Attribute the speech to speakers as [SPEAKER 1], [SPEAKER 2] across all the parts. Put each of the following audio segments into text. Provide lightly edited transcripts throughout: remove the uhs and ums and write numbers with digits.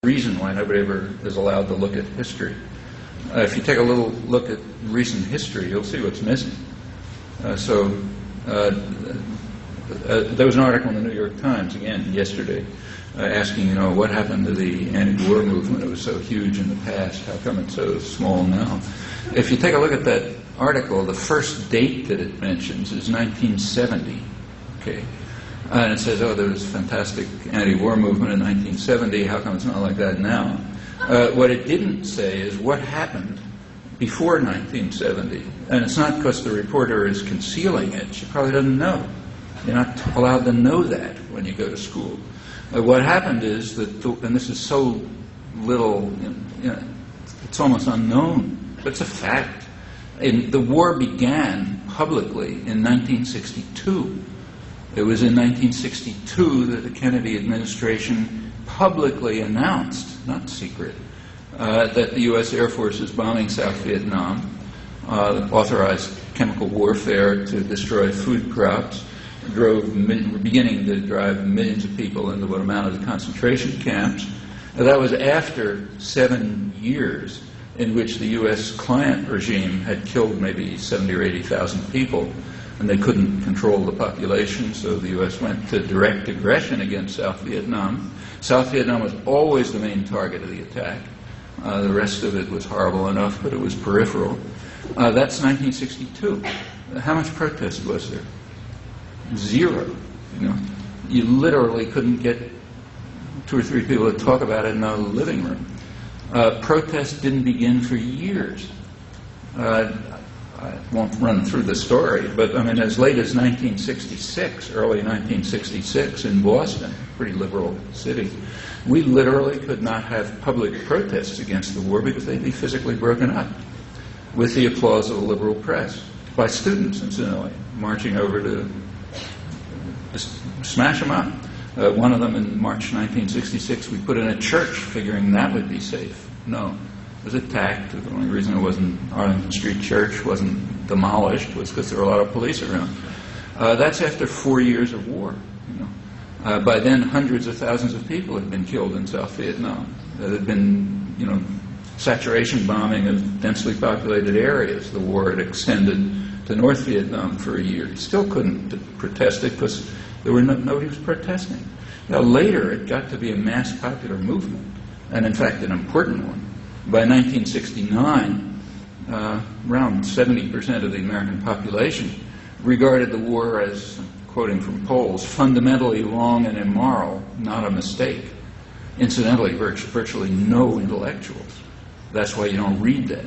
[SPEAKER 1] reason why nobody ever is allowed to look at history. If you take a little look at recent history, you'll see what's missing. There was an article in the New York Times, again, yesterday, asking, what happened to the anti-war movement? It was so huge in the past. How come it's so small now? If you take a look at that article, the first date that it mentions is 1970. Okay. And it says, there was a fantastic anti-war movement in 1970. How come it's not like that now? What it didn't say is what happened before 1970. And it's not because the reporter is concealing it. She probably doesn't know. You're not allowed to know that when you go to school. What happened is that, and this is so little, it's almost unknown, but it's a fact. The war began publicly in 1962. It was in 1962 that the Kennedy administration publicly announced, not secret, that the U.S. Air Force is bombing South Vietnam, authorized chemical warfare to destroy food crops, beginning to drive millions of people into what amounted to concentration camps. That was after 7 years in which the U.S. client regime had killed maybe 70 or 80,000 people, and they couldn't control the population, so the U.S. went to direct aggression against South Vietnam. South Vietnam was always the main target of the attack. The rest of it was horrible enough, but it was peripheral. That's 1962. How much protest was there? Zero. You literally couldn't get 2 or 3 people to talk about it in the living room. Protest didn't begin for years. I won't run through the story, but as late as 1966, early 1966 in Boston, pretty liberal city, we literally could not have public protests against the war because they'd be physically broken up with the applause of the liberal press, by students, incidentally, marching over to smash them up. One of them in March 1966, we put in a church figuring that would be safe. No. It was attacked. The only reason it wasn't Arlington Street Church wasn't demolished was because there were a lot of police around. That's after 4 years of war. By then, hundreds of thousands of people had been killed in South Vietnam. There had been, saturation bombing of densely populated areas. The war had extended to North Vietnam for a year. You still couldn't protest it because nobody was protesting. Now, later, it got to be a mass popular movement, and in fact, an important one. By 1969, around 70% of the American population regarded the war as, quoting from polls, fundamentally wrong and immoral, not a mistake. Incidentally, virtually no intellectuals. That's why you don't read that.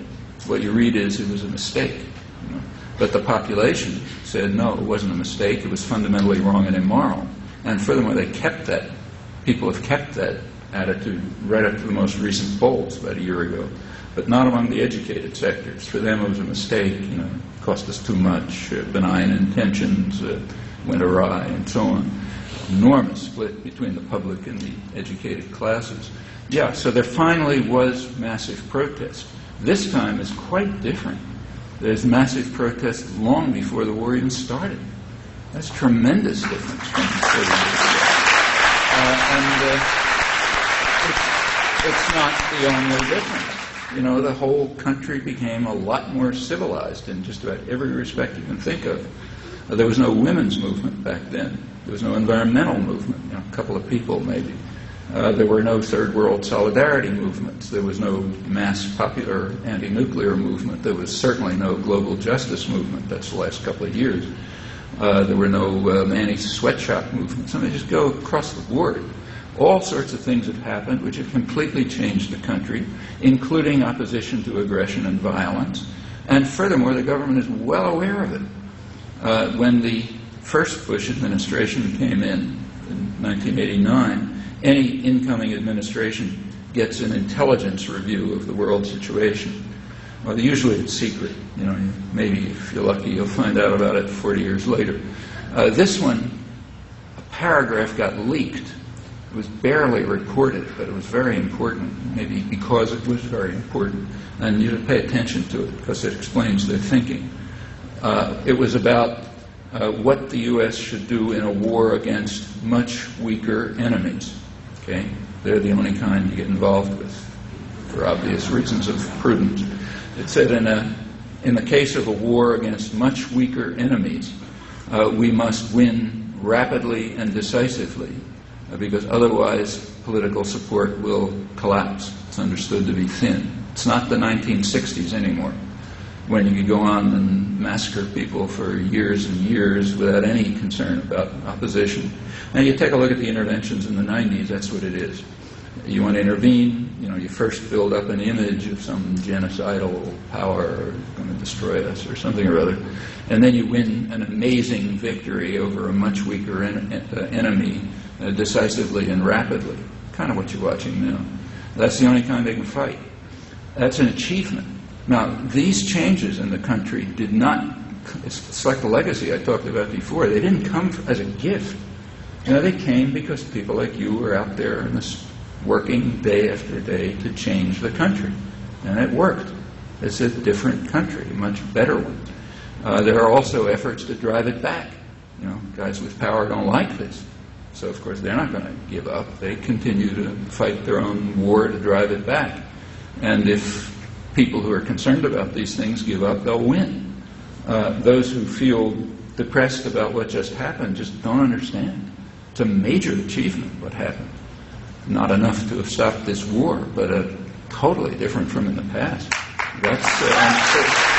[SPEAKER 1] What you read is it was a mistake. But the population said, no, it wasn't a mistake. It was fundamentally wrong and immoral. And furthermore, they kept that. People have kept that attitude right up to the most recent polls about a year ago, but not among the educated sectors. For them, it was a mistake. It cost us too much. Benign intentions went awry, and so on. Enormous split between the public and the educated classes. Yeah, so there finally was massive protest. This time is quite different. There's massive protest long before the war even started. That's a tremendous difference from 40 years ago. It's not the only difference. The whole country became a lot more civilized in just about every respect you can think of. There was no women's movement back then. There was no environmental movement, a couple of people maybe. There were no third world solidarity movements. There was no mass popular anti-nuclear movement. There was certainly no global justice movement. That's the last couple of years. There were no anti-sweatshop movements. Just go across the board. All sorts of things have happened which have completely changed the country, including opposition to aggression and violence. And furthermore, the government is well aware of it. When the first Bush administration came in 1989, any incoming administration gets an intelligence review of the world situation. Well, usually it's secret. Maybe if you're lucky, you'll find out about it 40 years later. This one, a paragraph got leaked. It was barely reported, but it was very important, maybe because it was very important. And you should pay attention to it because it explains their thinking. It was about what the U.S. should do in a war against much weaker enemies. Okay? They're the only kind you get involved with, for obvious reasons of prudence. It said in the case of a war against much weaker enemies, we must win rapidly and decisively, because otherwise political support will collapse. It's understood to be thin. It's not the 1960s anymore, when you could go on and massacre people for years and years without any concern about opposition. Now you take a look at the interventions in the 90s, that's what it is. You want to intervene, you first build up an image of some genocidal power going to destroy us or something or other, and then you win an amazing victory over a much weaker enemy decisively and rapidly. Kind of what you're watching now. That's the only kind they can fight. That's an achievement. Now, these changes in the country did not, it's like the legacy I talked about before, they didn't come as a gift. They came because people like you were out there in this working day after day to change the country. And it worked. It's a different country, a much better one. There are also efforts to drive it back. Guys with power don't like this. So, of course, they're not going to give up. They continue to fight their own war to drive it back. And if people who are concerned about these things give up, they'll win. Those who feel depressed about what just happened just don't understand. It's a major achievement, what happened. Not enough to have stopped this war, but totally different from in the past. That's